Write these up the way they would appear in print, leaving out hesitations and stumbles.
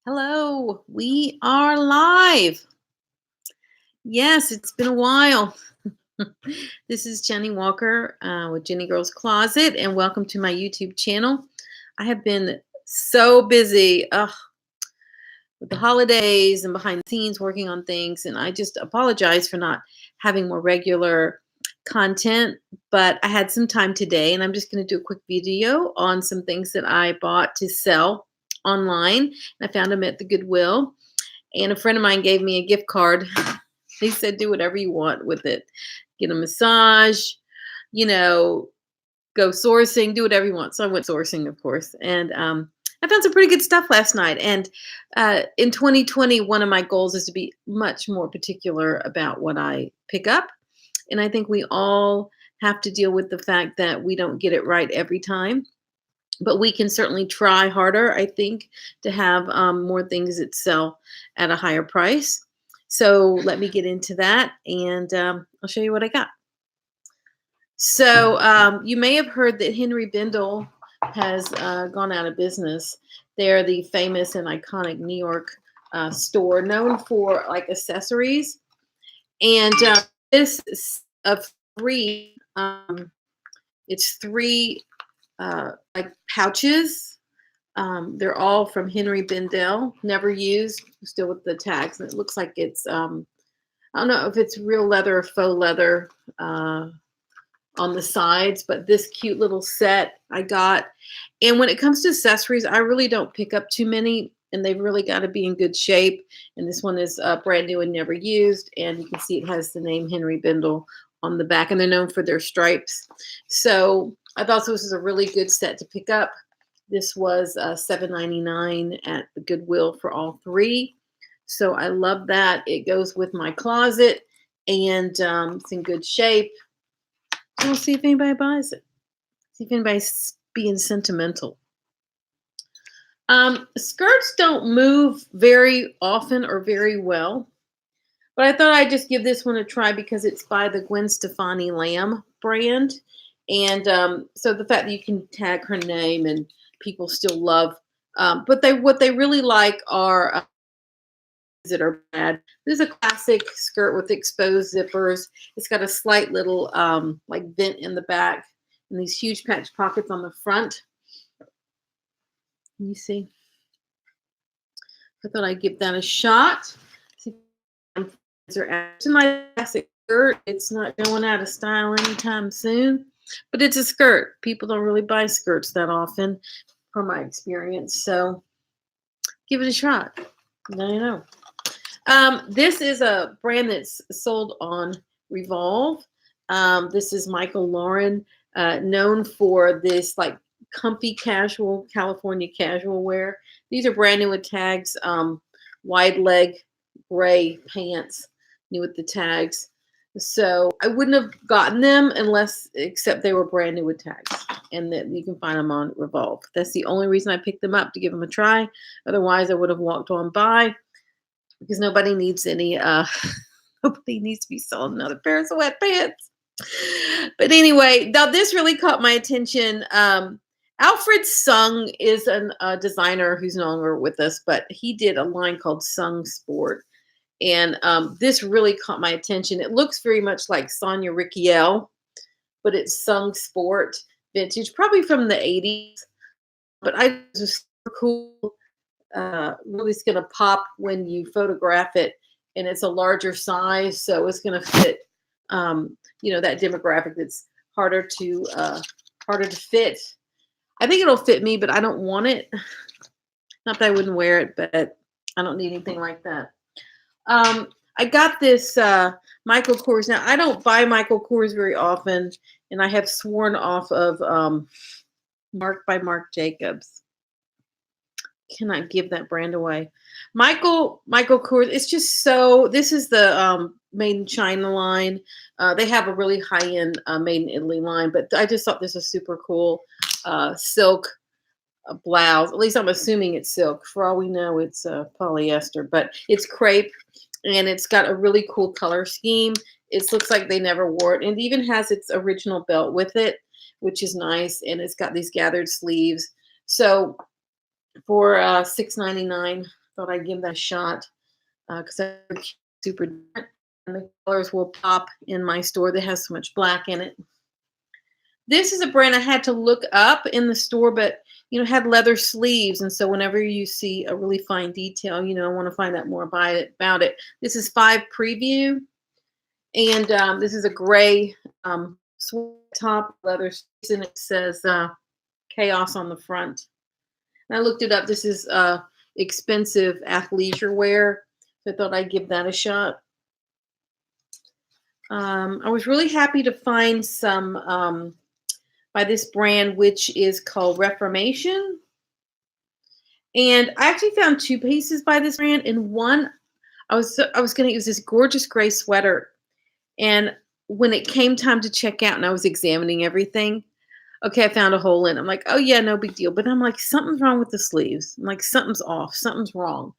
Hello, we are live. Yes, it's been a while. This is Jenny Walker with Jennie Girl's Closet, and welcome to my YouTube channel. I have been so busy with the holidays and behind the scenes working on things, and I just apologize for not having more regular content, but I had some time today, and I'm just going to do a quick video on some things that I bought to sell online. I found them at the Goodwill. And a friend of mine gave me a gift card. He said, do whatever you want with it. Get a massage, you know, go sourcing, do whatever you want. So I went sourcing, of course. And I found some pretty good stuff last night. And in 2020, one of my goals is to be much more particular about what I pick up. And I think we all have to deal with the fact that we don't get it right every time. But we can certainly try harder, I think, to have more things that sell at a higher price. So let me get into that, and I'll show you what I got. So you may have heard that Henry Bendel has gone out of business. They're the famous and iconic New York store known for like accessories. And this is of three, it's three like pouches. They're all from Henry Bendel, never used, still with the tags. And it looks like it's, I don't know if it's real leather or faux leather on the sides, but this cute little set I got. And when it comes to accessories, I really don't pick up too many, and they've really got to be in good shape. And this one is brand new and never used. And you can see it has the name Henry Bendel on the back, and they're known for their stripes. So I thought this was a really good set to pick up. This was $7.99 at the Goodwill for all three. So I love that. It goes with my closet, and it's in good shape. So we'll see if anybody buys it. See if anybody's being sentimental. Skirts don't move very often or very well, but I thought I'd just give this one a try because it's by the Gwen Stefani Lamb brand. And so the fact that you can tag her name and people still love, but what they really like are that are bad. This is a classic skirt with exposed zippers. It's got a slight little like vent in the back and these huge patch pockets on the front. You see? I thought I'd give that a shot. It's a nice classic skirt. It's not going out of style anytime soon, but it's a skirt. People don't really buy skirts that often, from my experience. So give it a shot. Now you know. This is a brand that's sold on Revolve. This is Michael Lauren, known for this like comfy casual California casual wear. These are brand new with tags, wide leg gray pants, new with the tags. So I wouldn't have gotten them except they were brand new with tags, and that you can find them on Revolve. That's the only reason I picked them up, to give them a try. Otherwise, I would have walked on by, because nobody needs any. Nobody needs to be selling another pair of sweatpants. But anyway, now this really caught my attention. Alfred Sung is a designer who's no longer with us, but he did a line called Sung Sport. And this really caught my attention. It looks very much like Sonia Rykiel, but it's Sung Sport vintage, probably from the 80s. But I just super cool. Really, it's going to pop when you photograph it, and it's a larger size, so it's going to fit, that demographic that's harder to fit. I think it'll fit me, but I don't want it. Not that I wouldn't wear it, but I don't need anything like that. I got this Michael Kors. Now, I don't buy Michael Kors very often, and I have sworn off of Mark by Marc Jacobs. Cannot give that brand away. Michael Kors, it's just so, this is the made in China line. They have a really high-end made in Italy line, but I just thought this was super cool. Silk blouse. At least I'm assuming it's silk. For all we know, it's polyester, but it's crepe, and it's got a really cool color scheme. It looks like they never wore it, and it even has its original belt with it, which is nice, and it's got these gathered sleeves. So for $6.99, thought I'd give that a shot because they're super different. And the colors will pop in my store that has so much black in it. This is a brand I had to look up in the store, but had leather sleeves, and so whenever you see a really fine detail, I want to find out more about it. This is 5 Preview, and this is a gray sweat top, leather sleeves, and it says Chaos on the front. And I looked it up. This is expensive athleisure wear, so I thought I'd give that a shot. I was really happy to find some by this brand, which is called Reformation. And I actually found 2 pieces by this brand. And one, I was going to use this gorgeous gray sweater. And when it came time to check out and I was examining everything, okay, I found a hole in it. I'm like, oh yeah, no big deal. But I'm like, something's wrong with the sleeves. I'm like, something's off. Something's wrong.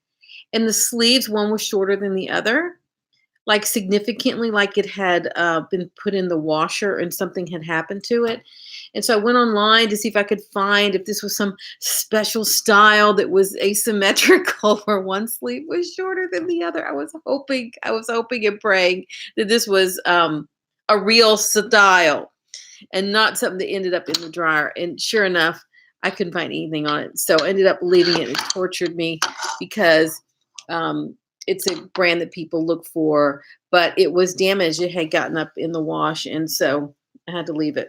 And the sleeves, one was shorter than the other, like significantly, like it had been put in the washer and something had happened to it. And so I went online to see if I could find if this was some special style that was asymmetrical where one sleeve was shorter than the other. I was hoping and praying that this was a real style and not something that ended up in the dryer. And sure enough, I couldn't find anything on it. So I ended up leaving it. It tortured me because it's a brand that people look for, but it was damaged. It had gotten up in the wash, and so I had to leave it.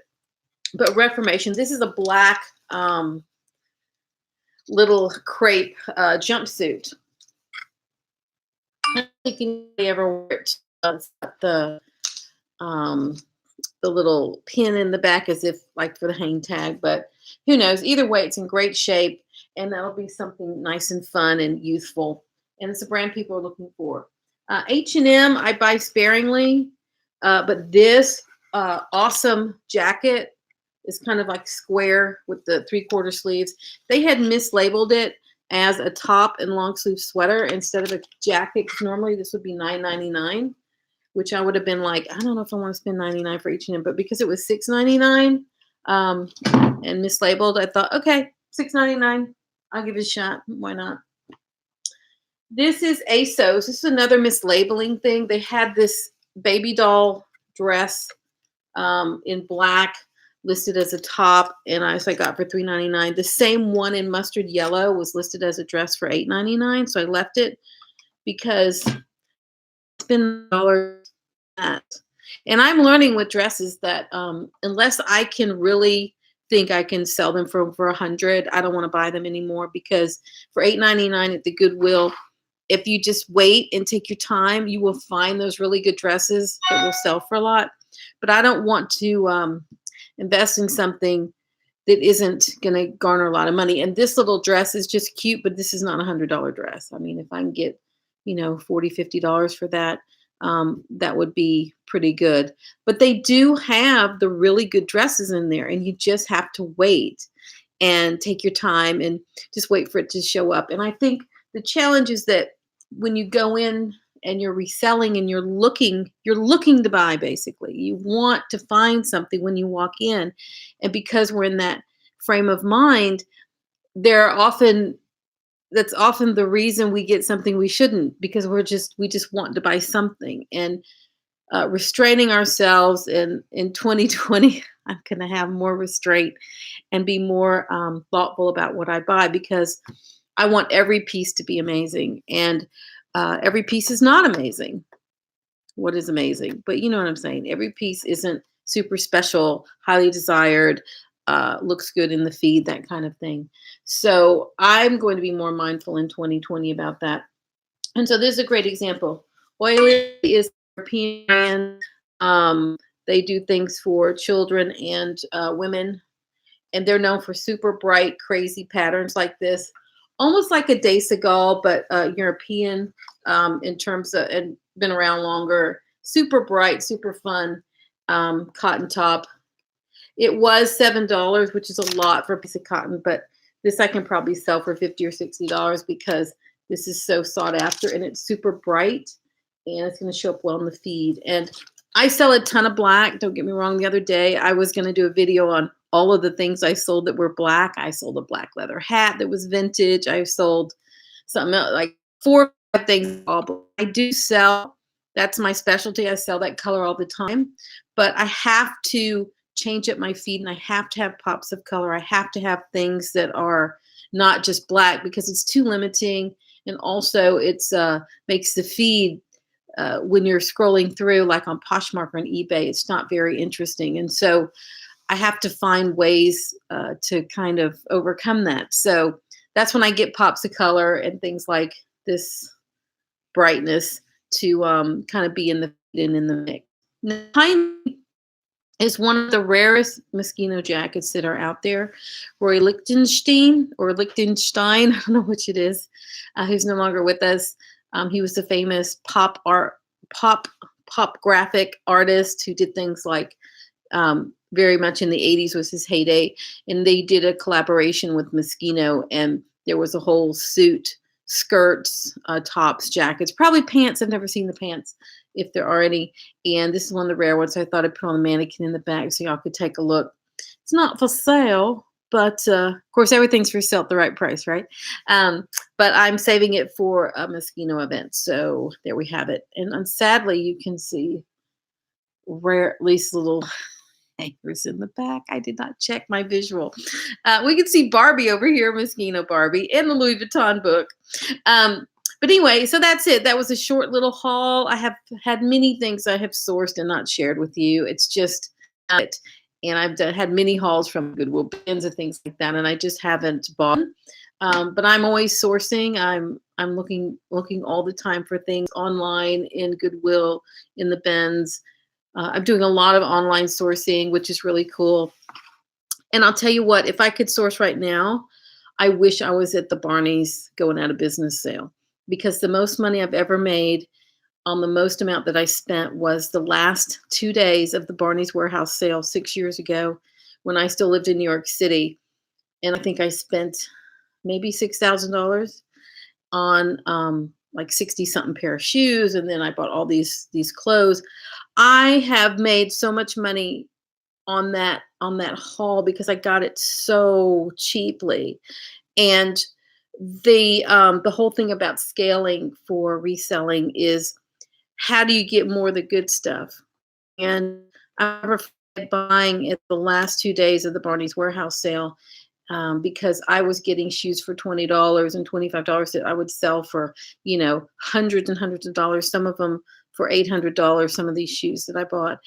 But Reformation, this is a black little crepe jumpsuit. I don't think anybody ever wear it. It's got the little pin in the back as if like for the hang tag, but who knows? Either way, it's in great shape, and that'll be something nice and fun and youthful. And it's a brand people are looking for. H&M, I buy sparingly, but this awesome jacket is kind of like square with the 3/4 sleeves. They had mislabeled it as a top and long sleeve sweater instead of a jacket, because normally this would be $9.99, which I would have been like, I don't know if I want to spend $9.99 for H&M, but because it was $6.99 and mislabeled, I thought, okay, $6.99, I'll give it a shot. Why not? This is ASOS. This is another mislabeling thing. They had this baby doll dress in black listed as a top, and I got for $3.99. The same one in mustard yellow was listed as a dress for $8.99, so I left it because it's been $1. And I'm learning with dresses that unless I can really think I can sell them for $100, I don't want to buy them anymore, because for $8.99 at the Goodwill, if you just wait and take your time, you will find those really good dresses that will sell for a lot. But I don't want to invest in something that isn't going to garner a lot of money. And this little dress is just cute, but this is not a $100 dress. I mean, if I can get, $40, $50 for that, that would be pretty good. But they do have the really good dresses in there, and you just have to wait and take your time and just wait for it to show up. And I think the challenge is that when you go in and you're reselling and you're looking to buy, basically, you want to find something when you walk in. And because we're in that frame of mind, that's often the reason we get something we shouldn't, because we just want to buy something. And restraining ourselves in 2020, I'm going to have more restraint and be more thoughtful about what I buy, because I want every piece to be amazing. And every piece is not amazing. What is amazing? But you know what I'm saying? Every piece isn't super special, highly desired, looks good in the feed, that kind of thing. So I'm going to be more mindful in 2020 about that. And so this is a great example. Oily is European. They do things for children and women, and they're known for super bright, crazy patterns like this. Almost like a De Segal, but European in terms of, and been around longer. Super bright, super fun cotton top. It was $7, which is a lot for a piece of cotton, but this I can probably sell for $50 or $60 because this is so sought after, and it's super bright, and it's going to show up well in the feed. And I sell a ton of black. Don't get me wrong. The other day I was going to do a video on all of the things I sold that were black. I sold a black leather hat that was vintage. I sold something else, like 4 or 5 things all, but I do sell. That's my specialty. I sell that color all the time, but I have to change up my feed and I have to have pops of color. I have to have things that are not just black because it's too limiting. And also it's makes the feed when you're scrolling through like on Poshmark or on eBay, it's not very interesting. And so I have to find ways to kind of overcome that. So that's when I get pops of color and things like this brightness to kind of be in the mix. Now, Tiny is one of the rarest Moschino jackets that are out there. Roy Lichtenstein, I don't know which it is, who's no longer with us. He was the famous pop graphic artist who did things like very much in the 80s was his heyday. And they did a collaboration with Moschino, and there was a whole suit, skirts, tops, jackets, probably pants. I've never seen the pants, if there are any. And this is one of the rare ones. So I thought I'd put on the mannequin in the back so y'all could take a look. It's not for sale, but of course, everything's for sale at the right price, right? But I'm saving it for a Moschino event. So there we have it. And sadly, you can see rare, at least little anchors in the back. I did not check my visual. We can see Barbie over here, Moschino Barbie, and the Louis Vuitton book. But anyway, so that's it. That was a short little haul. I have had many things I have sourced and not shared with you. It's just it. And I've had many hauls from Goodwill bins and things like that, and I just haven't bought. But I'm always sourcing. I'm looking all the time for things online, in Goodwill, in the bins. I'm doing a lot of online sourcing, which is really cool. And I'll tell you what, if I could source right now, I wish I was at the Barney's going out of business sale, because the most money I've ever made on the most amount that I spent was the last 2 days of the Barney's warehouse sale 6 years ago when I still lived in New York City. And I think I spent maybe $6,000 on like 60 something pair of shoes. And then I bought all these clothes. I have made so much money on that haul because I got it so cheaply. And the whole thing about scaling for reselling is, how do you get more of the good stuff? And I remember buying at the last 2 days of the Barney's warehouse sale, because I was getting shoes for $20 and $25 that I would sell for, hundreds and hundreds of dollars, some of them for $800, some of these shoes that I bought.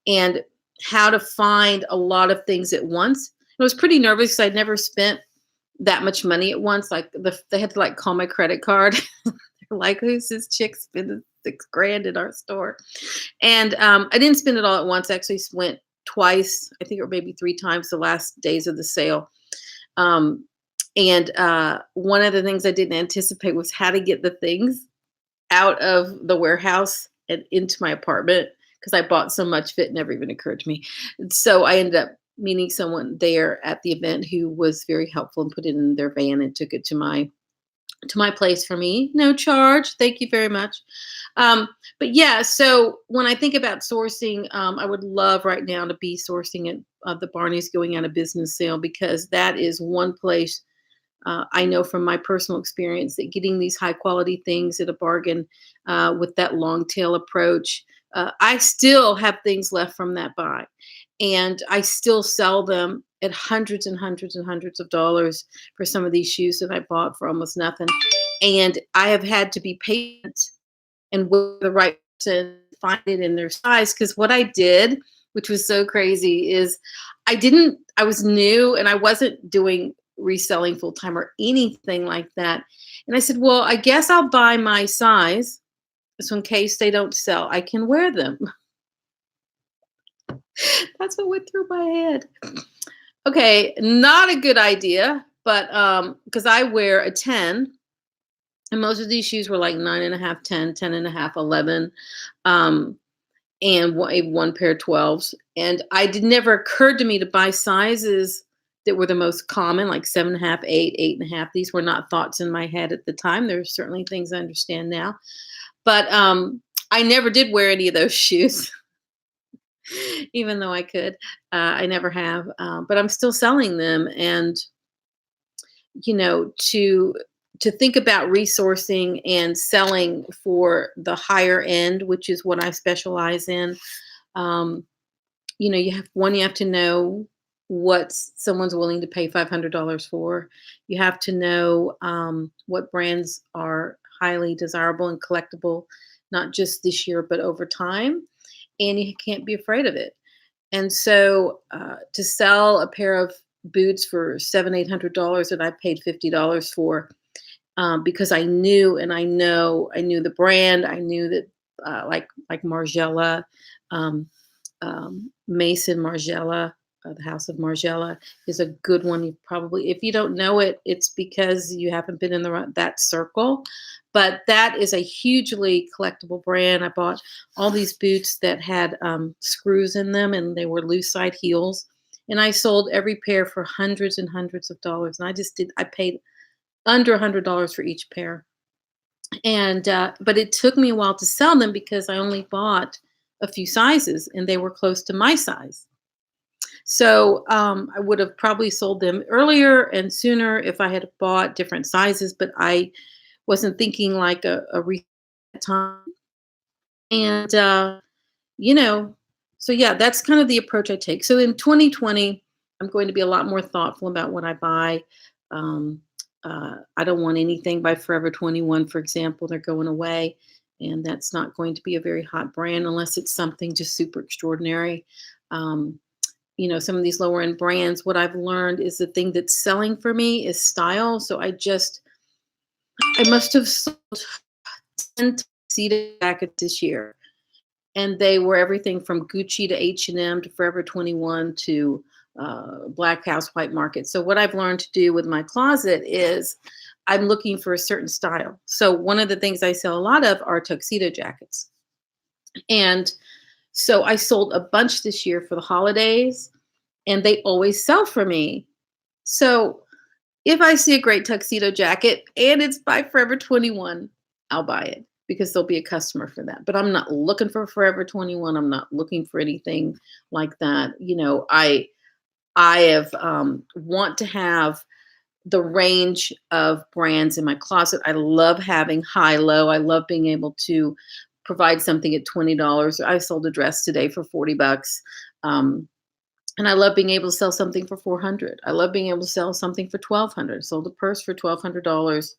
And how to find a lot of things at once. I was pretty nervous because I'd never spent that much money at once. Like they had to like call my credit card. They're like, who's this chick spending $6,000 in our store? And I didn't spend it all at once. I actually went twice, I think, or maybe 3 times the last days of the sale. And one of the things I didn't anticipate was how to get the things out of the warehouse and into my apartment, because I bought so much that it never even occurred to me. So I ended up meeting someone there at the event who was very helpful and put it in their van and took it to my place for me. No charge. Thank you very much. But yeah, so when I think about sourcing, I would love right now to be sourcing at the Barney's going out of business sale, because that is one place I know from my personal experience that getting these high quality things at a bargain with that long tail approach, I still have things left from that buy. And I still sell them at hundreds and hundreds and hundreds of dollars for some of these shoes that I bought for almost nothing. And I have had to be patient and with the right person find it in their size. Because what I did, which was so crazy, is I was new and I wasn't doing reselling full time or anything like that. And I said, well, I guess I'll buy my size, so in case they don't sell, I can wear them. That's what went through my head. Okay, not a good idea, but because I wear a 10, and most of these shoes were like 9.5, 10, 10.5, 11, and one pair of 12s. And it never occurred to me to buy sizes that were the most common, like 7.5, 8, 8.5. These were not thoughts in my head at the time. There's certainly things I understand now, but I never did wear any of those shoes. Even though I could, I never have, but I'm still selling them. And, to to think about resourcing and selling for the higher end, which is what I specialize in. Um, you have to know what someone's willing to pay $500 for. You have to know what brands are highly desirable and collectible, not just this year, but over time. And you can't be afraid of it. And so to sell a pair of boots for $700-800 that I paid $50 for, because I knew and I knew the brand. I knew that like Margiela, um, Mason Margiela, the House of Margiela is a good one. You probably, if you don't know it, it's because you haven't been in that circle. But that is a hugely collectible brand. I bought all these boots that had screws in them, and they were loose side heels. And I sold every pair for hundreds and hundreds of dollars. And I paid under $100 for each pair. And but it took me a while to sell them because I only bought a few sizes, and they were close to my size. So I would have probably sold them earlier and sooner if I had bought different sizes, but I wasn't thinking like a time. And so yeah, that's kind of the approach I take. So in 2020, I'm going to be a lot more thoughtful about what I buy. I don't want anything by Forever 21, for example. They're going away, and that's not going to be a very hot brand unless it's something just super extraordinary. Some of these lower end brands, what I've learned is the thing that's selling for me is style. So I must have sold 10 tuxedo jackets this year, and they were everything from Gucci to H&M to Forever 21 to Black House White Market. So what I've learned to do with my closet is I'm looking for a certain style. So one of the things I sell a lot of are tuxedo jackets. And so I sold a bunch this year for the holidays, and they always sell for me. So if I see a great tuxedo jacket and it's by Forever 21, I'll buy it because there'll be a customer for that. But I'm not looking for Forever 21. I'm not looking for anything like that. I have want to have the range of brands in my closet. I love having high-low. I love being able to provide something at $20. I sold a dress today for $40. And I love being able to sell something for $400. I love being able to sell something for $1,200. Sold a purse for $1,200,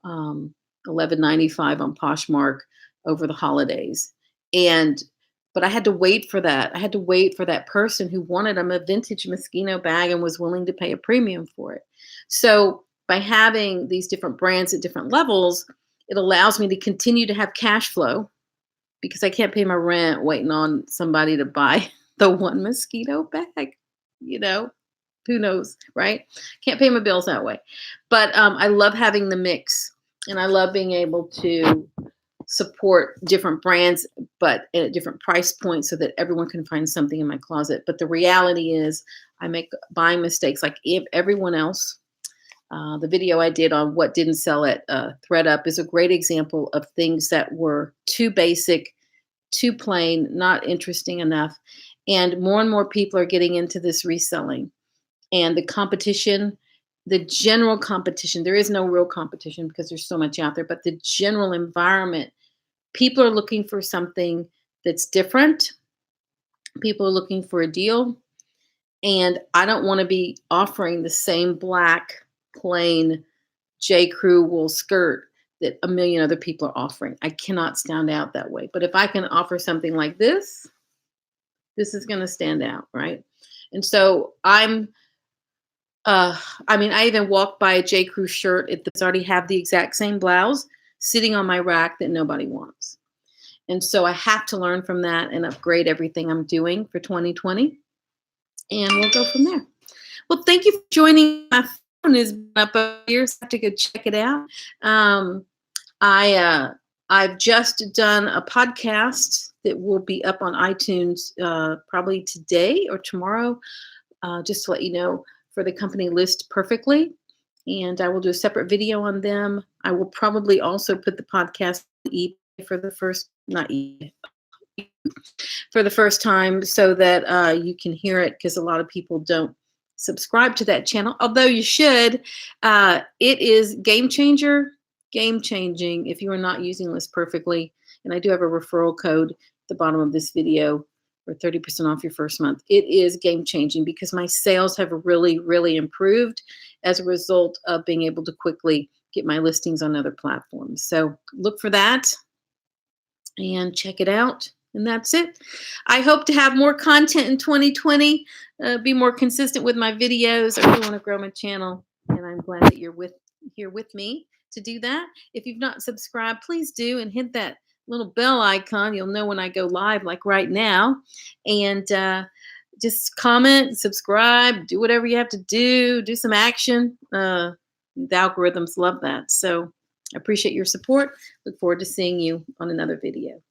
$11.95 on Poshmark over the holidays. But I had to wait for that. I had to wait for that person who wanted a vintage Moschino bag and was willing to pay a premium for it. So by having these different brands at different levels, it allows me to continue to have cash flow because I can't pay my rent waiting on somebody to buy the one Moschino bag. Who knows, right? Can't pay my bills that way. But I love having the mix, and I love being able to support different brands, but at different price points so that everyone can find something in my closet. But the reality is I make buying mistakes like everyone else. The video I did on what didn't sell at ThreadUp is a great example of things that were too basic, too plain, not interesting enough. And more people are getting into this reselling. And the competition, the general competition, there is no real competition because there's so much out there, but the general environment, people are looking for something that's different. People are looking for a deal. And I don't want to be offering the same black, plain J. Crew wool skirt that a million other people are offering. I cannot stand out that way. But if I can offer something like this is going to stand out, right? And so I even walked by a J. Crew shirt. It's already have the exact same blouse sitting on my rack that nobody wants. And so I have to learn from that and upgrade everything I'm doing for 2020. And we'll go from there. Well, thank you for joining. My phone is up here, so I have to go check it out. I've just done a podcast that will be up on iTunes probably today or tomorrow, just to let you know, for the company List Perfectly. And I will do a separate video on them. I will probably also put the podcast on eBay for the first time so that you can hear it, because a lot of people don't subscribe to that channel, although you should. It is game changer. game changing if you are not using List Perfectly. And I do have a referral code at the bottom of this video for 30% off your first month. It is game changing because my sales have really, really improved as a result of being able to quickly get my listings on other platforms. So look for that and check it out. And that's it. I hope to have more content in 2020, be more consistent with my videos. I really want to grow my channel, and I'm glad that you're here with me to do that. If you've not subscribed, please do, and hit that little bell icon. You'll know when I go live, like right now. And just comment, subscribe, do whatever you have to do some action. The algorithms love that. So I appreciate your support. Look forward to seeing you on another video.